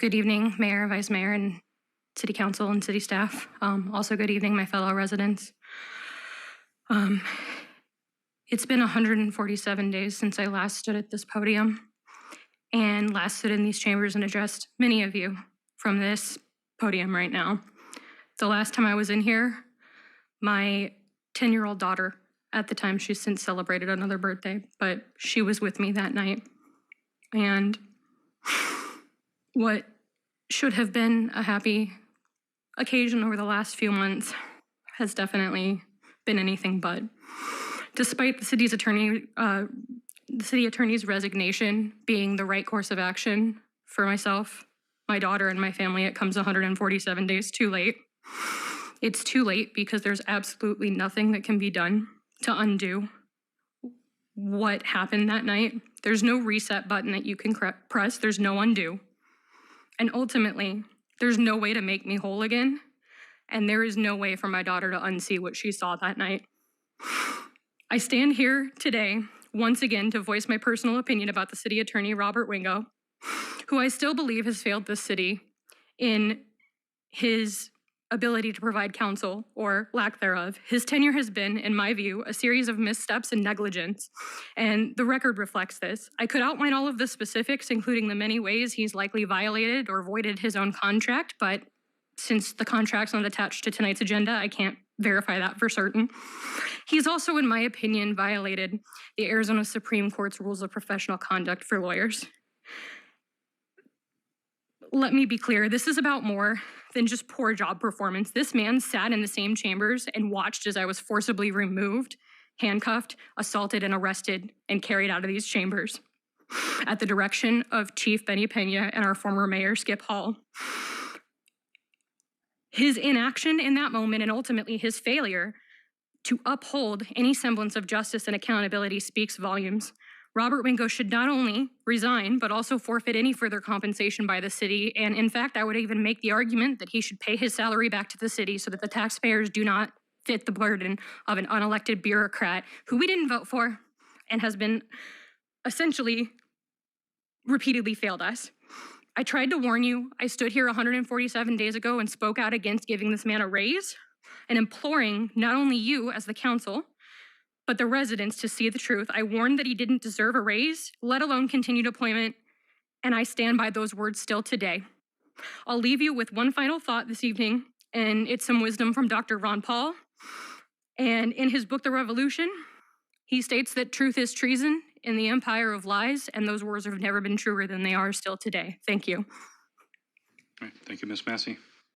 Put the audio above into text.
Good evening, Mayor, Vice Mayor, and City Council and City staff. Also, good evening, my fellow residents. It's been 147 days since I last stood at this podium and last stood in these chambers and addressed many of you from this podium right now. The last time I was in here, my 10-year-old daughter, at the time she's since celebrated another birthday, but she was with me that night. And what should have been a happy occasion over the last few months has definitely been anything but. Despite the city attorney's resignation being the right course of action for myself, my daughter, and my family, it comes 147 days too late. It's too late because there's absolutely nothing that can be done to undo what happened that night. There's no reset button that you can press. There's no undo. And ultimately, there's no way to make me whole again. And there is no way for my daughter to unsee what she saw that night. I stand here today, once again, to voice my personal opinion about the City Attorney Robert Wingo, who I still believe has failed this city in his ability to provide counsel, or lack thereof. His tenure has been, in my view, a series of missteps and negligence, and the record reflects this. I could outline all of the specifics, including the many ways he's likely violated or voided his own contract, but since the contract's not attached to tonight's agenda, I can't verify that for certain. He's also, in my opinion, violated the Arizona Supreme Court's rules of professional conduct for lawyers. Let me be clear, this is about more than just poor job performance. This man sat in the same chambers and watched as I was forcibly removed, handcuffed, assaulted, and arrested and carried out of these chambers at the direction of Chief Benny Pena and our former mayor, Skip Hall. His inaction in that moment and ultimately his failure to uphold any semblance of justice and accountability speaks volumes. Robert Wingo should not only resign, but also forfeit any further compensation by the city. And in fact, I would even make the argument that he should pay his salary back to the city so that the taxpayers do not fit the burden of an unelected bureaucrat who we didn't vote for and has been essentially repeatedly failed us. I tried to warn you. I stood here 147 days ago and spoke out against giving this man a raise and imploring not only you as the council, but the residents to see the truth. I warned that he didn't deserve a raise, let alone continued employment, and I stand by those words still today. I'll leave you with one final thought this evening, and it's some wisdom from Dr. Ron Paul. And in his book, The Revolution, he states that truth is treason in the empire of lies, and those words have never been truer than they are still today. Thank you. All right, thank you, Ms. Massie.